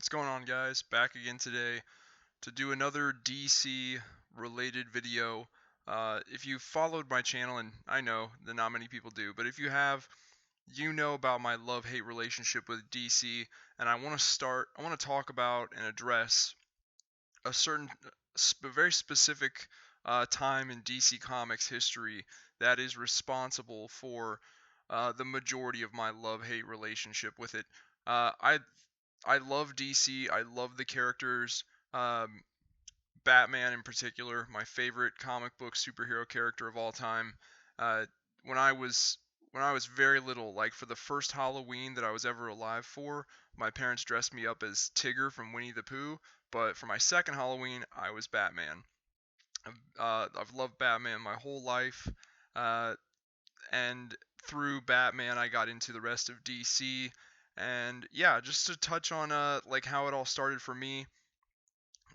What's going on, guys? Back again today to do another DC related video. If you followed my channel, and I know that not many people do, but if you have, you know about my love-hate relationship with DC, and I want to talk about and address a certain, very specific time in DC Comics history that is responsible for the majority of my love-hate relationship with it. Uh, I I love DC. I love the characters. Um, Batman in particular, my favorite comic book superhero character of all time. Uh, when I was when I was very little, like for the first Halloween that I was ever alive for, my parents dressed me up as Tigger from Winnie the Pooh. But for my second Halloween, I was Batman. I've loved Batman my whole life, uh, and through Batman, I got into the rest of DC. And yeah, just to touch on like how it all started for me,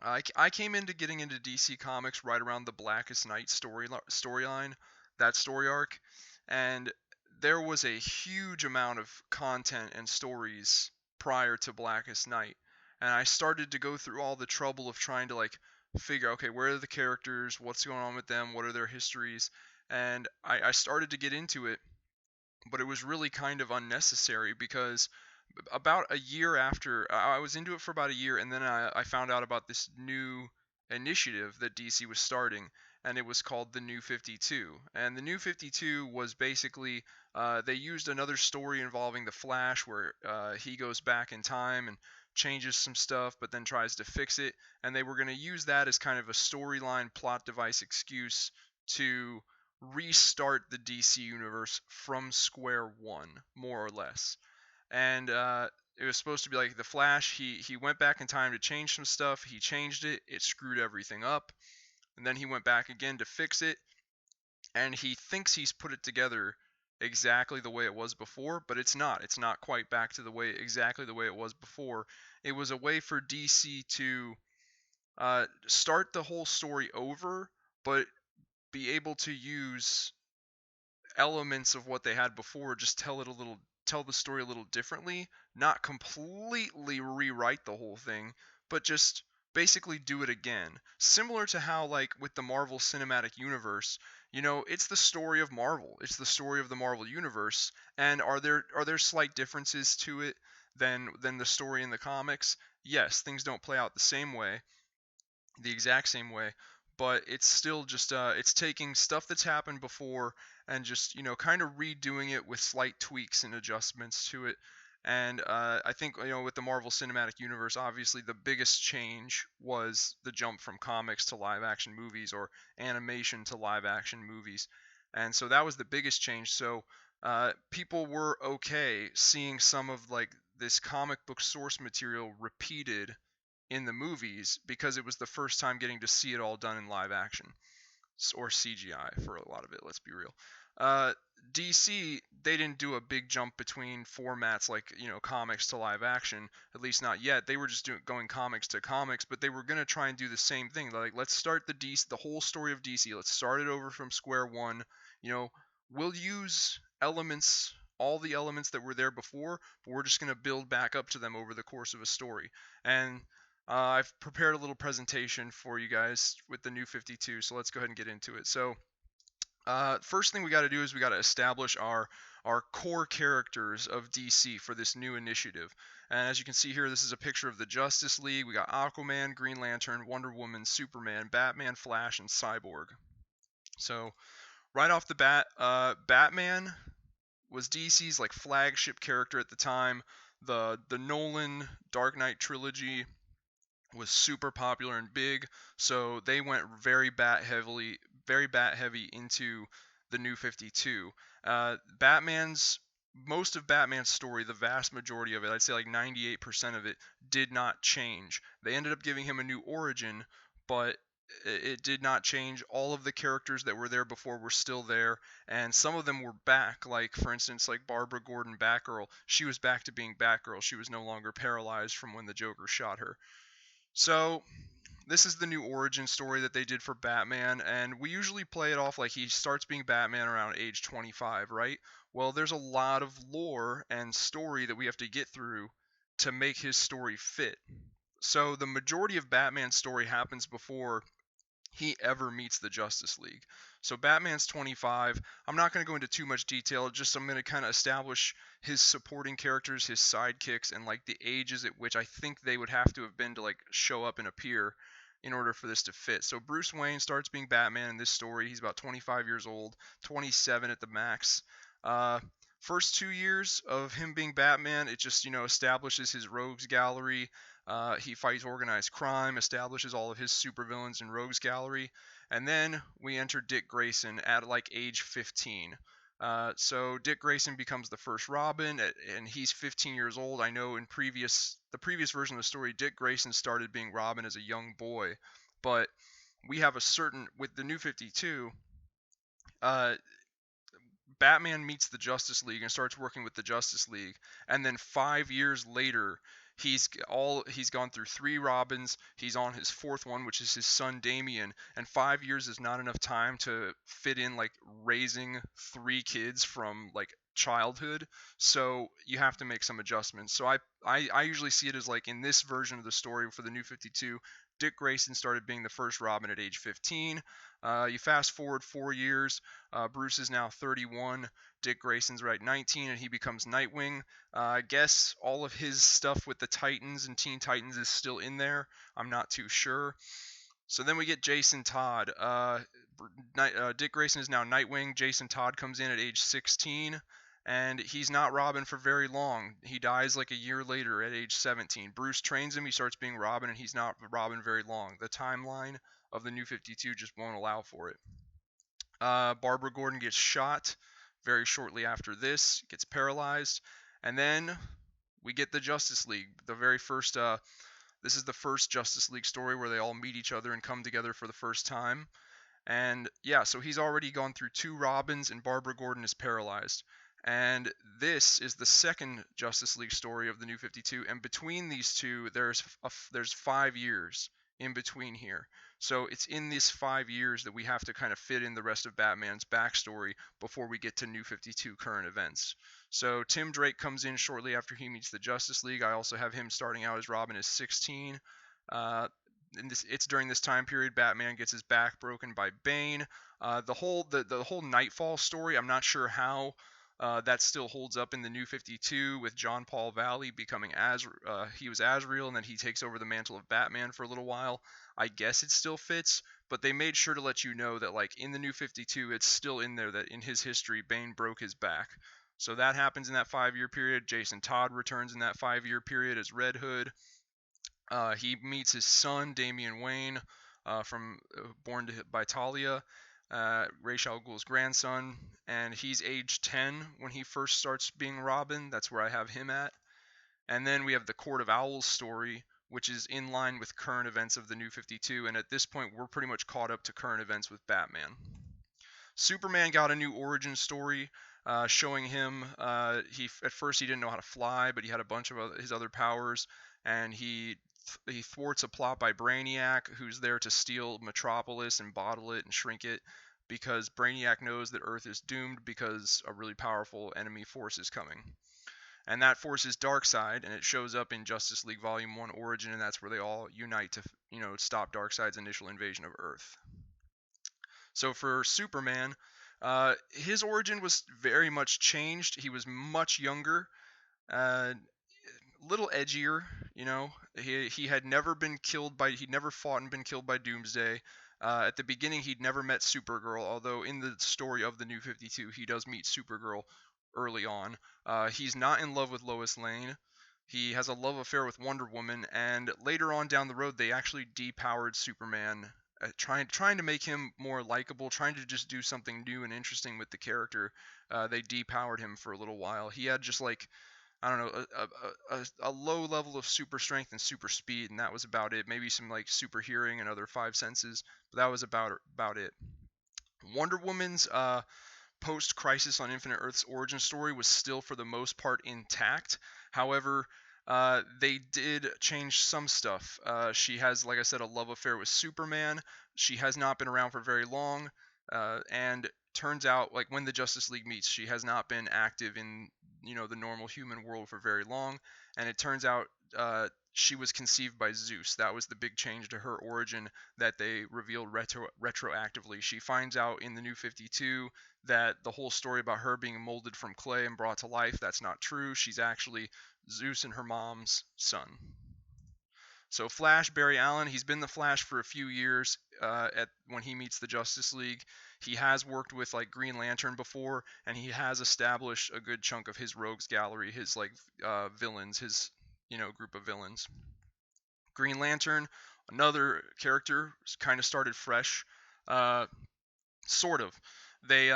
I came into getting into DC Comics right around the Blackest Night storyline, that story arc, and there was a huge amount of content and stories prior to Blackest Night, and I started to go through all the trouble of trying to like figure, okay, where are the characters, what's going on with them, what are their histories, and I started to get into it, but it was really kind of unnecessary because about a year after I was into it for about a year, and then I found out about this new initiative that DC was starting, and it was called the New 52. And the New 52 was basically they used another story involving the Flash, where he goes back in time and changes some stuff, but then tries to fix it. And they were going to use that as kind of a storyline plot device excuse to restart the DC universe from square one, more or less. And it was supposed to be like the Flash. He went back in time to change some stuff. He changed it. It screwed everything up. And then he went back again to fix it. And he thinks he's put it together exactly the way it was before, but it's not. It's not quite back to the way exactly the way it was before. It was a way for DC to start the whole story over, but be able to use elements of what they had before, just tell the story a little differently, not completely rewrite the whole thing, but just basically do it again. Similar to how like with the Marvel Cinematic Universe, it's the story of Marvel. It's the story of the Marvel Universe. And are there slight differences to it than the story in the comics? Yes, things don't play out the exact same way, but it's still just it's taking stuff that's happened before and just kind of redoing it with slight tweaks and adjustments to it. And I think with the Marvel Cinematic Universe, obviously the biggest change was the jump from comics to live action movies, or animation to live action movies, and so that was the biggest change. So people were okay seeing some of like this comic book source material repeated in the movies because it was the first time getting to see it all done in live action, or CGI for a lot of it. Let's be real. Uh, DC, they didn't do a big jump between formats like comics to live action, at least not yet. They were just going comics to comics, but they were gonna try and do the same thing. Like, let's start the whole story of DC. Let's start it over from square one. You know, we'll use elements, all the elements that were there before, but we're just gonna build back up to them over the course of a story. And I've prepared a little presentation for you guys with the New 52, so let's go ahead and get into it. So first thing we got to do is we got to establish our core characters of DC for this new initiative. And as you can see here, this is a picture of the Justice League. We got Aquaman, Green Lantern, Wonder Woman, Superman, Batman, Flash, and Cyborg. So right off the bat, Batman was DC's like flagship character at the time. The Nolan Dark Knight trilogy was super popular and big, so they went very bat heavy into the New 52. Batman's Most of Batman's story, the vast majority of it, I'd say like 98% of it, did not change. They ended up giving him a new origin, but it did not change. All of the characters that were there before were still there, and some of them were back. Like, for instance, like Barbara Gordon Batgirl, she was back to being Batgirl. She was no longer paralyzed from when the Joker shot her. So this is the new origin story that they did for Batman, and we usually play it off like he starts being Batman around age 25, right? Well, there's a lot of lore and story that we have to get through to make his story fit. So the majority of Batman's story happens before he ever meets the Justice League. So Batman's 25. I'm not going to go into too much detail, just I'm going to kind of establish his supporting characters, his sidekicks, and like the ages at which I think they would have to have been to like show up and appear in order for this to fit. So Bruce Wayne starts being Batman in this story. He's about 25 years old, 27 at the max. First 2 years of him being Batman, it just, establishes his rogues gallery. He fights organized crime, establishes all of his supervillains in rogues gallery, and then we enter Dick Grayson at like age 15. So Dick Grayson becomes the first Robin, and he's 15 years old. I know in the previous version of the story, Dick Grayson started being Robin as a young boy, but we have with the New 52. Batman meets the Justice League and starts working with the Justice League, and then 5 years later, he's gone through 3 Robins. He's on his 4th one, which is his son Damian, and 5 years is not enough time to fit in like raising 3 kids from like childhood. So you have to make some adjustments. So I usually see it as like in this version of the story for the New 52. Dick Grayson started being the first Robin at age 15. You fast forward 4 years, Bruce is now 31, Dick Grayson's right 19, and he becomes Nightwing. I guess all of his stuff with the Titans and Teen Titans is still in there. I'm not too sure. So then we get Jason Todd. Dick Grayson is now Nightwing. Jason Todd comes in at age 16, and he's not Robin for very long. He dies like a year later at age 17. Bruce trains him. He starts being Robin, and he's not Robin very long. The timeline of the New 52 just won't allow for it. Barbara Gordon gets shot very shortly after this, gets paralyzed, and then we get the Justice League. This is the first Justice League story where they all meet each other and come together for the first time. And yeah, so he's already gone through 2 Robins, and Barbara Gordon is paralyzed. And this is the second Justice League story of the New 52, and between these two, there's 5 years in between here. So it's in these 5 years that we have to kind of fit in the rest of Batman's backstory before we get to New 52 current events. So Tim Drake comes in shortly after he meets the Justice League. I also have him starting out as Robin as 16. It's during this time period Batman gets his back broken by Bane. The whole Nightfall story, I'm not sure how that still holds up in the New 52 with John Paul Valley becoming he was Azrael, and then he takes over the mantle of Batman for a little while. I guess it still fits, but they made sure to let you know that like in the New 52, it's still in there that in his history, Bane broke his back. So that happens in that 5-year period. Jason Todd returns in that 5-year period as Red Hood. He meets his son, Damian Wayne, born by Talia, Ra's al Ghul's grandson, and he's age 10 when he first starts being Robin. That's where I have him at. And then we have the Court of Owls story, which is in line with current events of the New 52, and at this point we're pretty much caught up to current events with Batman. Superman got a new origin story showing him at first he didn't know how to fly, but he had a bunch of his other powers, and he thwarts a plot by Brainiac, who's there to steal Metropolis and bottle it and shrink it, because Brainiac knows that Earth is doomed because a really powerful enemy force is coming. And that force is Darkseid, and it shows up in Justice League Volume 1 Origin, and that's where they all unite to, stop Darkseid's initial invasion of Earth. So for Superman, his origin was very much changed. He was much younger, little edgier, He had never he'd never fought and been killed by Doomsday. At the beginning, he'd never met Supergirl, although in the story of the New 52, he does meet Supergirl early on. He's not in love with Lois Lane. He has a love affair with Wonder Woman, and later on down the road, they actually depowered Superman, trying to make him more likable, trying to just do something new and interesting with the character. They depowered him for a little while. He had just like, I don't know, a low level of super strength and super speed, and that was about it. Maybe some like super hearing and other 5 senses, but that was about it. Wonder Woman's post Crisis on Infinite Earths origin story was still for the most part intact. However, they did change some stuff. She has, like I said, a love affair with Superman. She has not been around for very long, and turns out, like when the Justice League meets, she has not been active in the normal human world for very long, and it turns out she was conceived by Zeus. That was the big change to her origin that they revealed retroactively. She finds out in the New 52 that the whole story about her being molded from clay and brought to life, that's not true. She's actually Zeus and her mom's son. So Flash, Barry Allen, he's been the Flash for a few years. When he meets the Justice League, he has worked with like Green Lantern before, and he has established a good chunk of his rogues gallery, his villains, his group of villains. Green Lantern, another character, kind of started fresh, sort of. They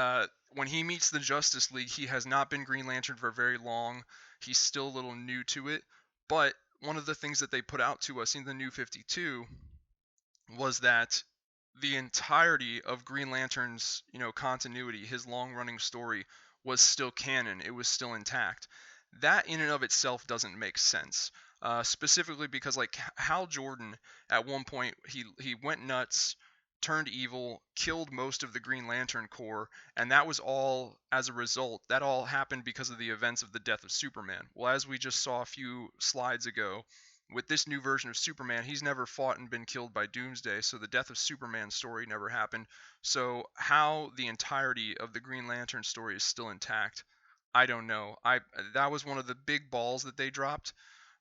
when he meets the Justice League, he has not been Green Lantern for very long. He's still a little new to it, but one of the things that they put out to us in the New 52 was that the entirety of Green Lantern's, continuity, his long-running story, was still canon. It was still intact. That in and of itself doesn't make sense. Specifically because like Hal Jordan, at one point he went nuts, turned evil, killed most of the Green Lantern Corps, and that was all as a result. That all happened because of the events of the death of Superman. Well, as we just saw a few slides ago, with this new version of Superman, he's never fought and been killed by Doomsday, so the death of Superman's story never happened. So how the entirety of the Green Lantern story is still intact, I don't know. That was one of the big balls that they dropped.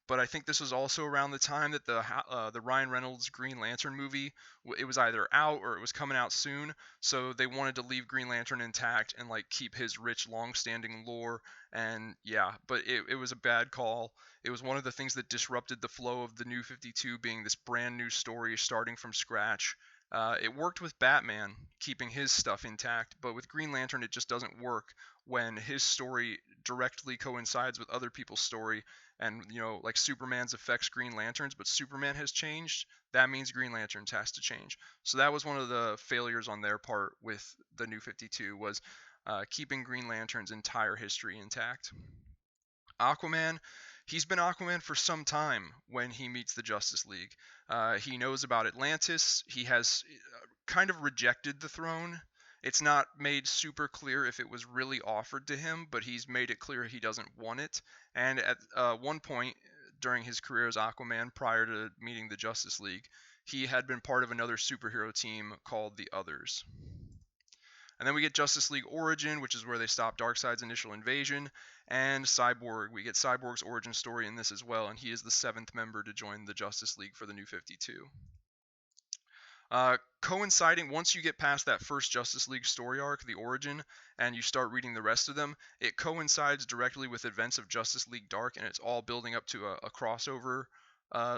But I think this was also around the time that the Ryan Reynolds Green Lantern movie, it was either out or it was coming out soon. So they wanted to leave Green Lantern intact and like keep his rich, long-standing lore. And yeah, but it was a bad call. It was one of the things that disrupted the flow of the New 52 being this brand new story starting from scratch. It worked with Batman keeping his stuff intact, but with Green Lantern it just doesn't work when his story directly coincides with other people's story, and like Superman's affects Green Lanterns, but Superman has changed. That means Green Lanterns has to change. So that was one of the failures on their part with the New 52, was keeping Green Lantern's entire history intact. Aquaman, he's been Aquaman for some time when he meets the Justice League. He knows about Atlantis. He has kind of rejected the throne. It's not made super clear if it was really offered to him, but he's made it clear he doesn't want it. And at one point during his career as Aquaman, prior to meeting the Justice League, he had been part of another superhero team called the Others. And then we get Justice League Origin, which is where they stop Darkseid's initial invasion, and Cyborg. We get Cyborg's origin story in this as well, and he is the 7th member to join the Justice League for the New 52. Coinciding, once you get past that first Justice League story arc, the origin, and you start reading the rest of them, it coincides directly with events of Justice League Dark, and it's all building up to a crossover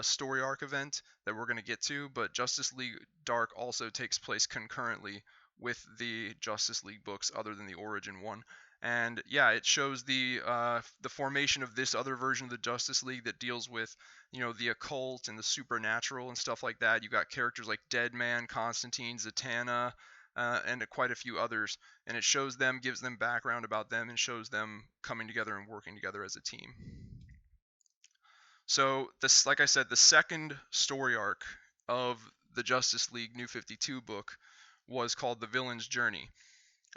story arc event that we're going to get to. But Justice League Dark also takes place concurrently with the Justice League books, other than the origin one. And yeah, it shows the formation of this other version of the Justice League that deals with, the occult and the supernatural and stuff like that. You got characters like Deadman, Constantine, Zatanna, and quite a few others. And it shows them, gives them background about them, and shows them coming together and working together as a team. So this, like I said, the second story arc of the Justice League New 52 book was called The Villain's Journey,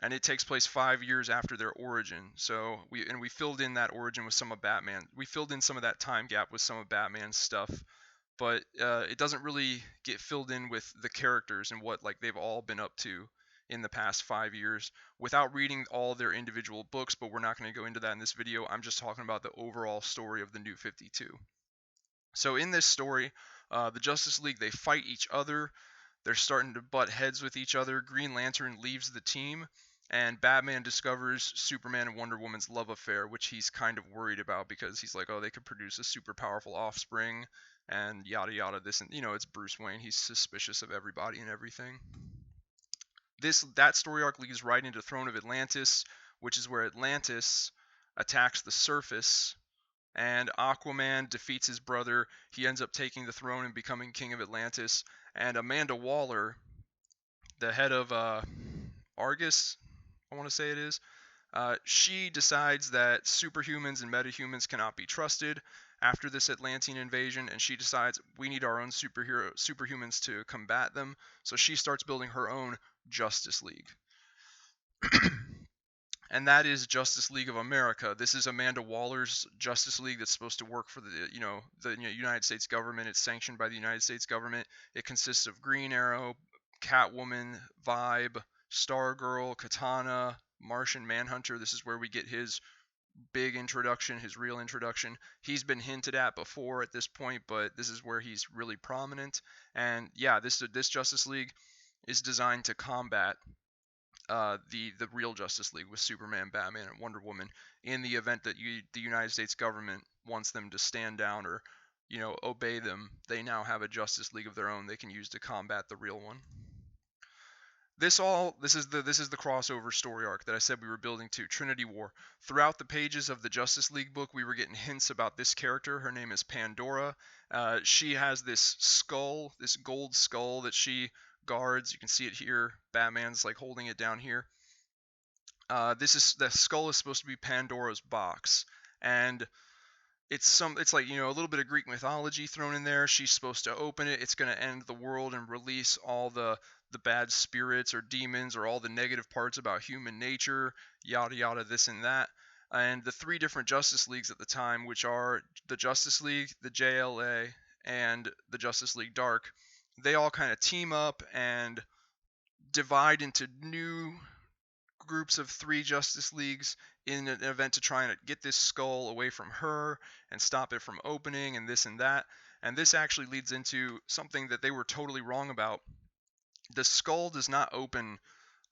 and it takes place 5 years after their origin. So we filled in that origin with some of Batman. We filled in some of that time gap with some of Batman's stuff, but it doesn't really get filled in with the characters and what like they've all been up to in the past 5 years without reading all their individual books. But we're not going to go into that in this video. I'm just talking about the overall story of the New 52. So in this story, the Justice League, they fight each other. They're starting to butt heads with each other. Green Lantern leaves the team, and Batman discovers Superman and Wonder Woman's love affair, which he's kind of worried about because he's like, oh, they could produce a super powerful offspring, and yada yada this, and it's Bruce Wayne. He's suspicious of everybody and everything. That story arc leads right into Throne of Atlantis, which is where Atlantis attacks the surface, and Aquaman defeats his brother. He ends up taking the throne and becoming king of Atlantis. And Amanda Waller, the head of Argus, I want to say it is, she decides that superhumans and metahumans cannot be trusted after this Atlantean invasion, and she decides we need our own superhumans to combat them. So she starts building her own Justice League. and that is Justice League of America. This is Amanda Waller's Justice League that's supposed to work for the United States government. It's sanctioned by the United States government. It consists of Green Arrow, Catwoman, Vibe, Stargirl, Katana, Martian Manhunter. This is where we get his big introduction, his real introduction. He's been hinted at before at this point, but this is where he's really prominent. And yeah, this Justice League is designed to combat the real Justice League with Superman, Batman, and Wonder Woman in the event that the United States government wants them to stand down or obey them. They now have a Justice League of their own they can use to combat the real one. This is the crossover story arc that I said we were building to, Trinity War. Throughout the pages of the Justice League book, we were getting hints about this character. Her name is Pandora. She has this skull, this gold skull that she guards. You can see it here. Batman's like holding it down here. The skull is supposed to be Pandora's box, and it's like a little bit of Greek mythology thrown in there. She's supposed to open it. It's going to end the world and release all the bad spirits or demons or all the negative parts about human nature, yada yada, this and that. And the three different Justice Leagues at the time, which are the Justice League, the JLA, and the Justice League Dark, they all kind of team up and divide into new groups of 3 Justice Leagues in an event to try and get this skull away from her and stop it from opening and this and that. And this actually leads into something that they were totally wrong about. The skull does not open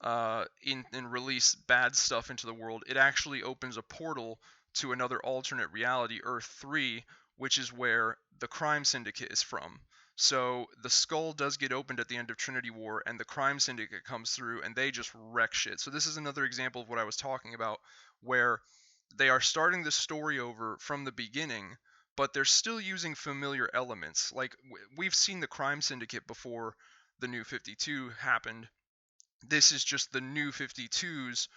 and release bad stuff into the world. It actually opens a portal to another alternate reality, Earth 3, which is where the crime syndicate is from. So the skull does get opened at the end of Trinity War, and the crime syndicate comes through, and they just wreck shit. So this is another example of what I was talking about, where they are starting the story over from the beginning, but they're still using familiar elements. Like, we've seen the crime syndicate before the New 52 happened. This is just the New 52's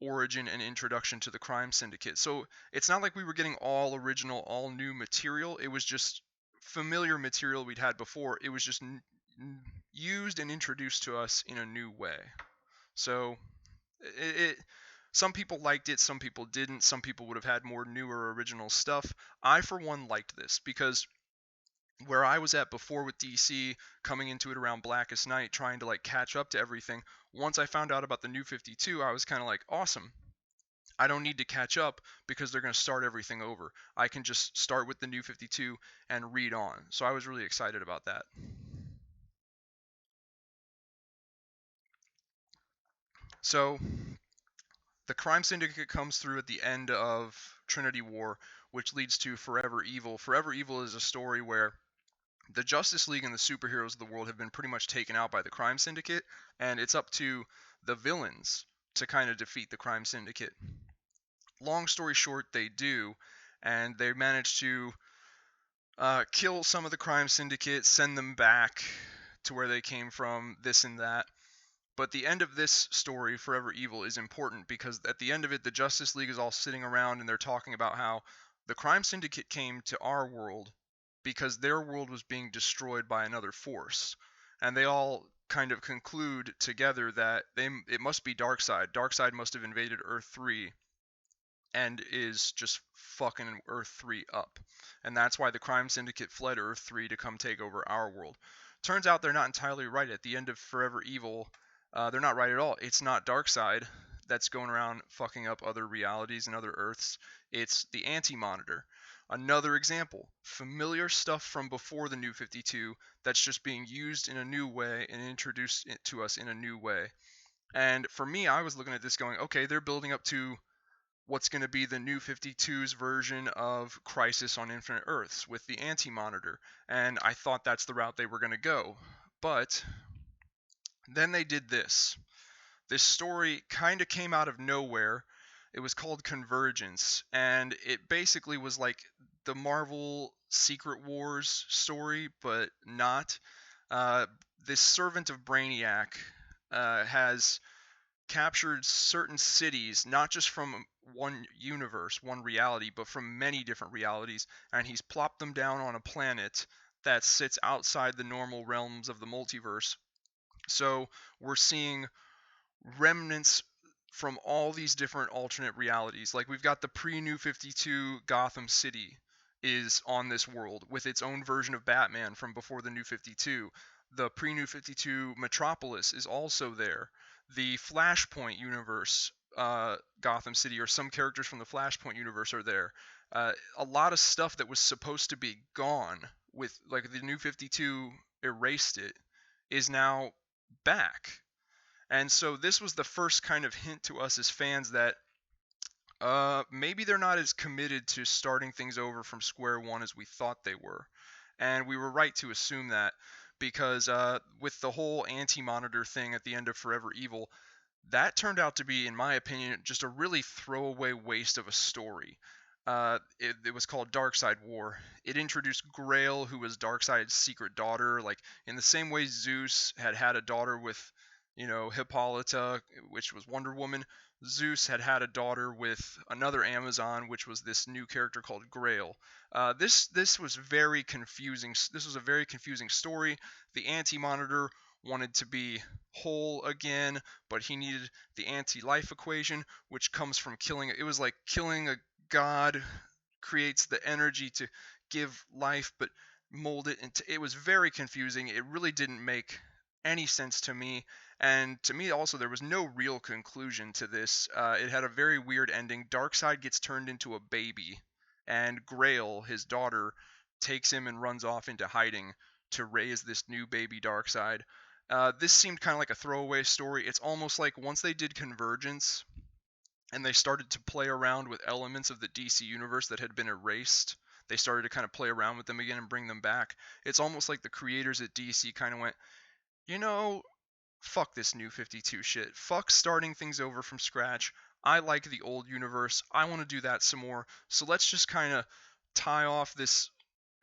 origin and introduction to the crime syndicate. So it's not like we were getting all original, all new material. It was just familiar material we'd had before. It was just used and introduced to us in a new way. So some people liked it, some people didn't. Some people would have had more newer original stuff. I, for one, liked this because where I was at before with DC, coming into it around Blackest Night, trying to like catch up to everything, once I found out about the New 52, I was kind of like, awesome. I don't need to catch up because they're going to start everything over. I can just start with the New 52 and read on. So I was really excited about that. So the crime syndicate comes through at the end of Trinity War, which leads to Forever Evil. Forever Evil is a story where the Justice League and the superheroes of the world have been pretty much taken out by the crime syndicate, and it's up to the villains to kind of defeat the crime syndicate. Long story short, they do, and they manage to kill some of the crime syndicate, send them back to where they came from, this and that. But the end of this story, Forever Evil, is important because at the end of it, the Justice League is all sitting around and they're talking about how the crime syndicate came to our world because their world was being destroyed by another force. And they all kind of conclude together that it must be Darkseid. Darkseid must have invaded Earth 3 and is just fucking Earth 3 up. And that's why the crime syndicate fled Earth 3 to come take over our world. Turns out they're not entirely right. At the end of Forever Evil, they're not right at all. It's not Darkseid that's going around fucking up other realities and other Earths. It's the Anti-Monitor. Another example, familiar stuff from before the New 52 that's just being used in a new way and introduced to us in a new way. And for me, I was looking at this going, okay, they're building up to what's going to be the New 52's version of Crisis on Infinite Earths with the Anti-Monitor. And I thought that's the route they were going to go. But then they did this. This story kind of came out of nowhere. It was called Convergence, and it basically was like the Marvel Secret Wars story, but not. This servant of Brainiac has captured certain cities, not just from one universe, one reality, but from many different realities, and he's plopped them down on a planet that sits outside the normal realms of the multiverse. So we're seeing remnants from all these different alternate realities. Like we've got the pre-New 52 Gotham City is on this world with its own version of Batman from before the New 52. The pre-New 52 Metropolis is also there. The Flashpoint universe, Gotham City, or some characters from the Flashpoint universe are there. A lot of stuff that was supposed to be gone with like the New 52 erased it is now back. And so this was the first kind of hint to us as fans that maybe they're not as committed to starting things over from square one as we thought they were. And we were right to assume that because with the whole Anti-Monitor thing at the end of Forever Evil, that turned out to be, in my opinion, just a really throwaway waste of a story. It was called Darkseid War. It introduced Grail, who was Darkseid's secret daughter, like in the same way Zeus had a daughter with, Hippolyta, which was Wonder Woman. Zeus had a daughter with another Amazon, which was this new character called Grail. This was very confusing. This was a very confusing story. The Anti-Monitor wanted to be whole again, but he needed the anti-life equation, which comes from killing. It was like killing a god creates the energy to give life, but mold it into. It was very confusing. It really didn't make any sense to me. And to me, also, there was no real conclusion to this. It had a very weird ending. Darkseid gets turned into a baby, and Grail, his daughter, takes him and runs off into hiding to raise this new baby Darkseid. This seemed kind of like a throwaway story. It's almost like once they did Convergence and they started to play around with elements of the DC universe that had been erased, they started to kind of play around with them again and bring them back. It's almost like the creators at DC kind of went, you know, fuck this New 52 shit. Fuck starting things over from scratch. I like the old universe. I want to do that some more. So let's just kind of tie off this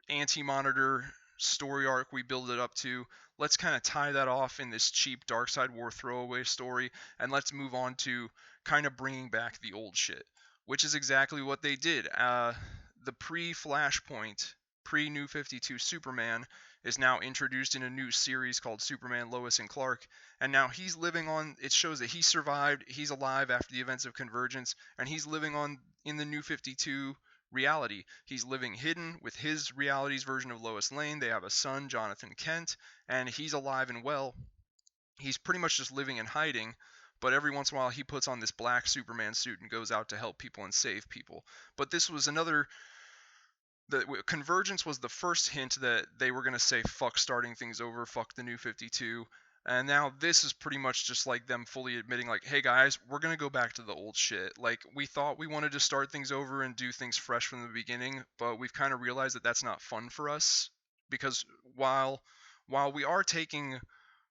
Anti-Monitor story arc we build it up to. Let's kind of tie that off in this cheap Darkseid War throwaway story, and let's move on to kind of bringing back the old shit, which is exactly what they did. The pre-Flashpoint, pre-New 52 Superman is now introduced in a new series called Superman, Lois, and Clark, and now he's living on. It shows that he survived. He's alive after the events of Convergence, and he's living on in the New 52 reality. He's living hidden with his reality's version of Lois Lane. They have a son, Jonathan Kent, and he's alive and well. He's pretty much just living in hiding, but every once in a while he puts on this black Superman suit and goes out to help people and save people. But this was another. The Convergence was the first hint that they were going to say fuck starting things over, fuck the New 52. And now this is pretty much just like them fully admitting, like, hey guys, we're going to go back to the old shit. Like, we thought we wanted to start things over and do things fresh from the beginning, but we've kind of realized that that's not fun for us. Because while we are taking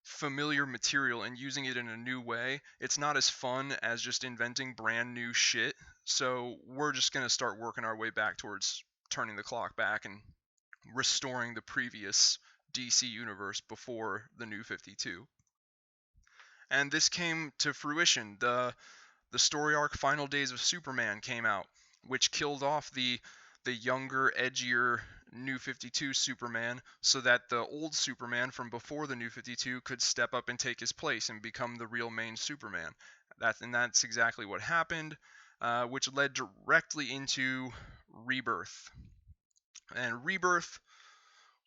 familiar material and using it in a new way, it's not as fun as just inventing brand new shit. So we're just going to start working our way back towards turning the clock back and restoring the previous DC universe before the New 52. And this came to fruition. The story arc Final Days of Superman came out, which killed off the younger, edgier New 52 Superman so that the old Superman from before the New 52 could step up and take his place and become the real main Superman. That's exactly what happened, which led directly into Rebirth. And Rebirth,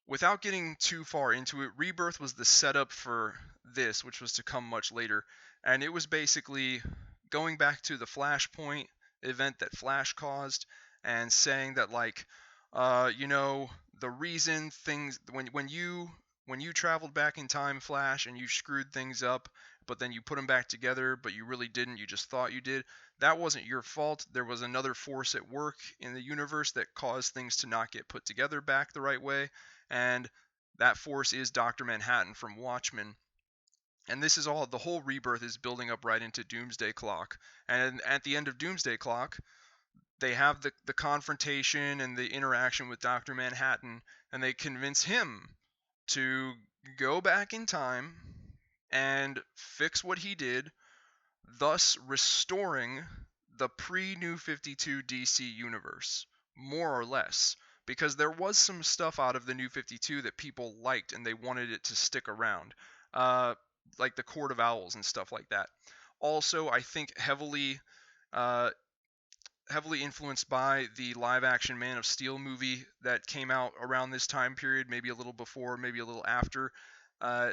without getting too far into it, Rebirth was the setup for this, which was to come much later. And it was basically going back to the Flashpoint event that Flash caused and saying that, like, the reason things when you traveled back in time, Flash, and you screwed things up, but then you put them back together, but you really didn't, you just thought you did, that wasn't your fault. There was another force at work in the universe that caused things to not get put together back the right way, and that force is Dr. Manhattan from Watchmen. And this is all, the whole Rebirth is building up right into Doomsday Clock. And at the end of Doomsday Clock, they have the confrontation and the interaction with Dr. Manhattan, and they convince him to go back in time and fix what he did, thus restoring the pre-New 52 DC universe, more or less. Because there was some stuff out of the New 52 that people liked and they wanted it to stick around. Like the Court of Owls and stuff like that. Also, I think uh, heavily influenced by the live action Man of Steel movie that came out around this time period, maybe a little before, maybe a little after. Uh,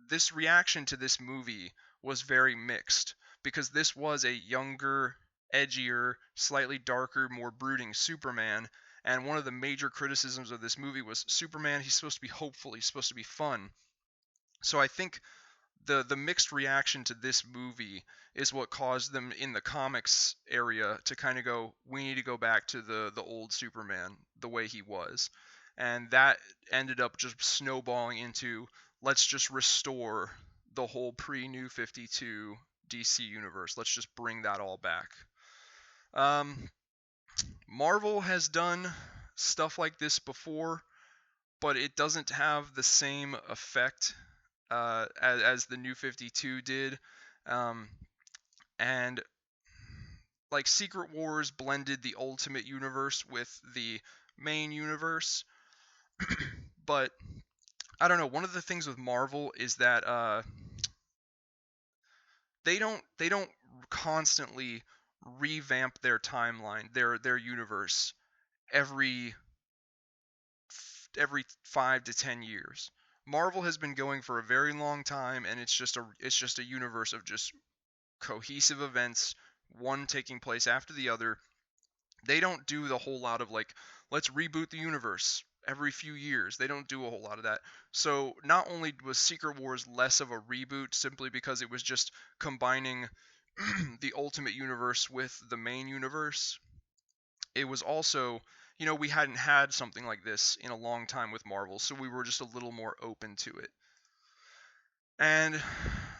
this reaction to this movie was very mixed because this was a younger, edgier, slightly darker, more brooding Superman. And one of the major criticisms of this movie was Superman, he's supposed to be hopeful, he's supposed to be fun. So I think the mixed reaction to this movie is what caused them in the comics area to kind of go, we need to go back to the old Superman the way he was, and that ended up just snowballing into, let's just restore the whole pre-New 52 DC universe. Let's just bring that all back. Um, Marvel has done stuff like this before, but it doesn't have the same effect as the New 52 did. Um, and like Secret Wars blended the Ultimate Universe with the main universe. But I don't know. One of the things with Marvel is that they don't constantly revamp their timeline, their universe every every 5 to 10 years. Marvel has been going for a very long time, and it's just a universe of just cohesive events, one taking place after the other. They don't do the whole lot of like, let's reboot the universe every few years. They don't do a whole lot of that. So not only was Secret Wars less of a reboot simply because it was just combining the Ultimate Universe with the main universe, it was also, we hadn't had something like this in a long time with Marvel, so we were just a little more open to it. And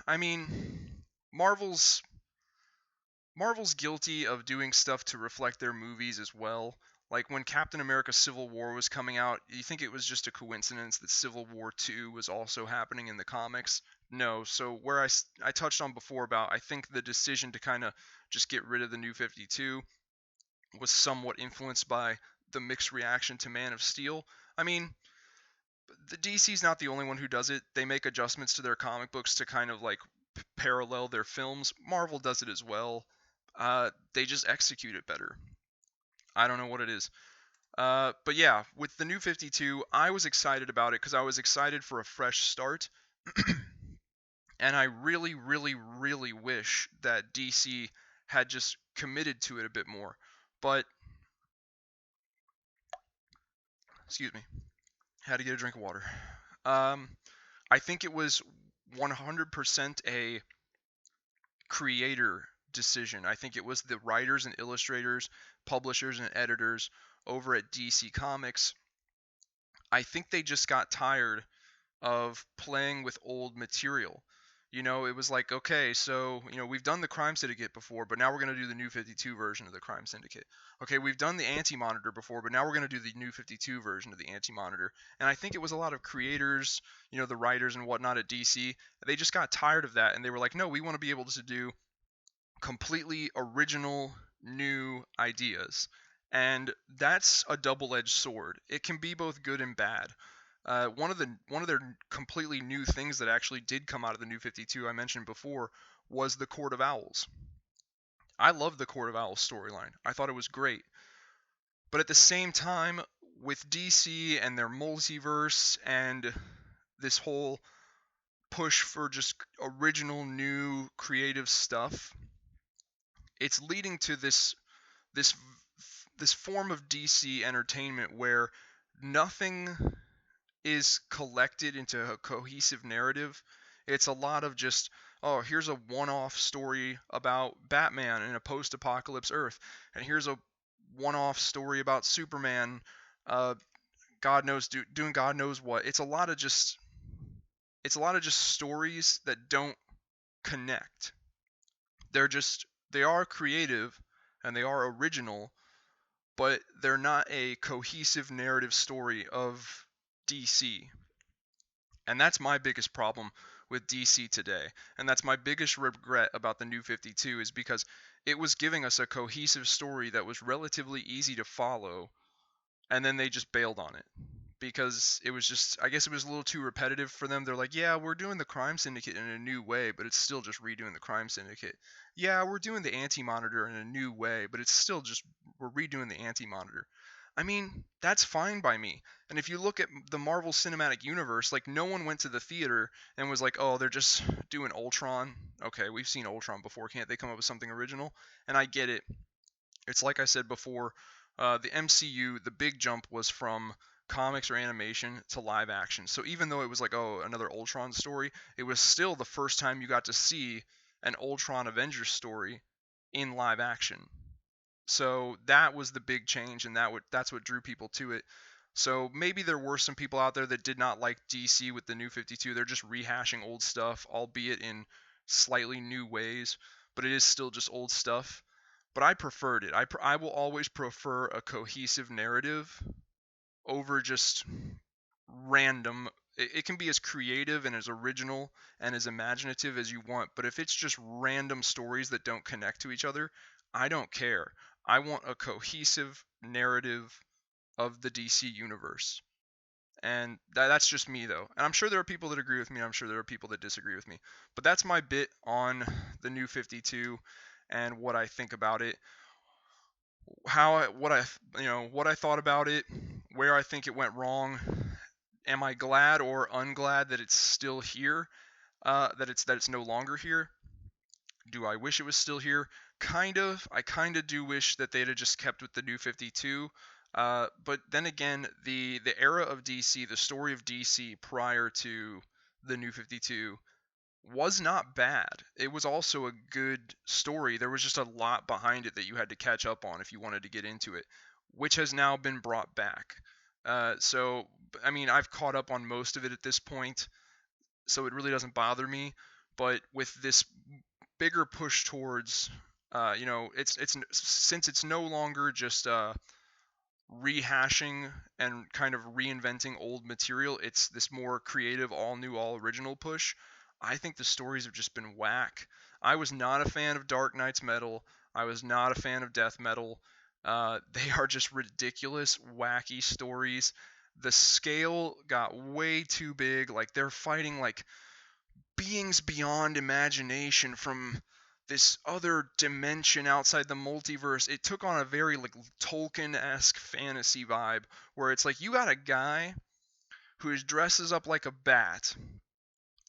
I mean, Marvel's Marvel's guilty of doing stuff to reflect their movies as well. Like when Captain America Civil War was coming out, you think it was just a coincidence that Civil War 2 was also happening in the comics? No. So where I touched on before about, I think the decision to kind of just get rid of the New 52 was somewhat influenced by the mixed reaction to Man of Steel. I mean, the DC's not the only one who does it. They make adjustments to their comic books to kind of like parallel their films. Marvel does it as well. They just execute it better. I don't know what it is. But yeah, with the New 52, I was excited about it because I was excited for a fresh start. And I really, really, really wish that DC had just committed to it a bit more. But, excuse me, had to get a drink of water. I think it was 100% a creator decision. I think it was the writers and illustrators, publishers and editors over at DC Comics. I think they just got tired of playing with old material. It was like, okay, so, we've done the Crime Syndicate before, but now we're going to do the New 52 version of the Crime Syndicate. Okay, we've done the Anti-Monitor before, but now we're going to do the New 52 version of the Anti-Monitor. And I think it was a lot of creators, the writers and whatnot at DC, they just got tired of that, and they were like, no, we want to be able to do completely original, new ideas. And that's a double-edged sword. It can be both good and bad. One of their completely new things that actually did come out of the New 52 I mentioned before was the Court of Owls. I love the Court of Owls storyline. I thought it was great. But at the same time, with DC and their multiverse and this whole push for just original, new, creative stuff, it's leading to this this form of DC entertainment where nothing is collected into a cohesive narrative. It's a lot of just, oh, here's a one-off story about Batman in a post-apocalypse Earth, and here's a one-off story about Superman, God knows doing God knows what. It's a lot of just stories that don't connect. They are creative and they are original, but they're not a cohesive narrative story of DC. And that's my biggest problem with DC today. And that's my biggest regret about the New 52 is because it was giving us a cohesive story that was relatively easy to follow, and then they just bailed on it. because it was just, I guess it was a little too repetitive for them. They're like, yeah, we're doing the Crime Syndicate in a new way, but it's still just redoing the Crime Syndicate. Yeah, we're doing the Anti-Monitor in a new way, but it's still just, we're redoing the Anti-Monitor. I mean, that's fine by me. And if you look at the Marvel Cinematic Universe, like, no one went to the theater and was like, oh, they're just doing Ultron. Okay, we've seen Ultron before. Can't they come up with something original? And I get it. It's like I said before, the MCU, the big jump was from comics or animation to live action. So even though it was like, oh, another Ultron story, it was still the first time you got to see an Ultron Avengers story in live action. So that was the big change, and that's what drew people to it. So maybe there were some people out there that did not like DC with the New 52. They're just rehashing old stuff, albeit in slightly new ways, but it is still just old stuff. But I preferred it. I will always prefer a cohesive narrative over just random. It can be as creative and as original and as imaginative as you want, but if it's just random stories that don't connect to each other, I don't care. I want a cohesive narrative of the DC universe. And that's just me, though. And I'm sure there are people that agree with me. I'm sure there are people that disagree with me. But that's my bit on the New 52 and what I think about it. What I thought about it, where I think it went wrong. Am I glad or unglad that it's still here? That it's no longer here? Do I wish it was still here? Kind of. I kind of do wish that they'd have just kept with the New 52. But then again, the era of DC, the story of DC prior to the New 52 was not bad. It was also a good story. There was just a lot behind it that you had to catch up on if you wanted to get into it, which has now been brought back. So, I mean, I've caught up on most of it at this point, so it really doesn't bother me. But with this bigger push towards, it's since it's no longer just rehashing and kind of reinventing old material. It's this more creative, all new, all original push. I think the stories have just been whack. I was not a fan of Dark Knight's Metal. I was not a fan of Death Metal. They are just ridiculous, wacky stories. The scale got way too big. Like, they're fighting like beings beyond imagination from this other dimension outside the multiverse. It took on a very like Tolkien-esque fantasy vibe where it's like you got a guy who dresses up like a bat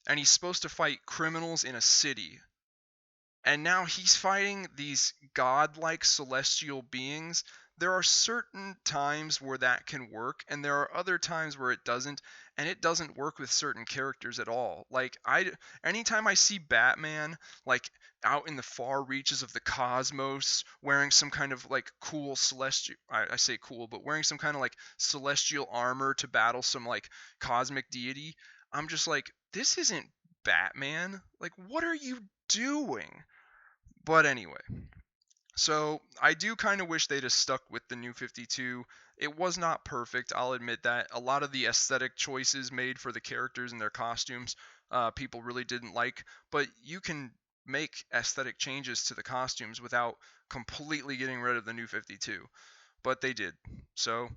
and he's supposed to fight criminals in a city. And now he's fighting these godlike celestial beings. There are certain times where that can work, and there are other times where it doesn't, and it doesn't work with certain characters at all. Like, anytime I see Batman, like, out in the far reaches of the cosmos, wearing some kind of like cool celestial, I say cool, but wearing some kind of like celestial armor to battle some like cosmic deity, I'm just like, this isn't Batman. Like, what are you doing? But anyway, so I do kind of wish they'd have stuck with the New 52. It was not perfect, I'll admit that. A lot of the aesthetic choices made for the characters and their costumes, people really didn't like. But you can make aesthetic changes to the costumes without completely getting rid of the New 52. But they did. So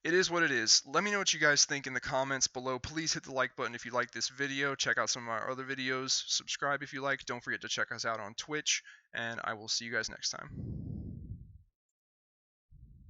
it is what it is. Let me know what you guys think in the comments below. Please hit the like button if you like this video. Check out some of our other videos. Subscribe if you like. Don't forget to check us out on Twitch, and I will see you guys next time.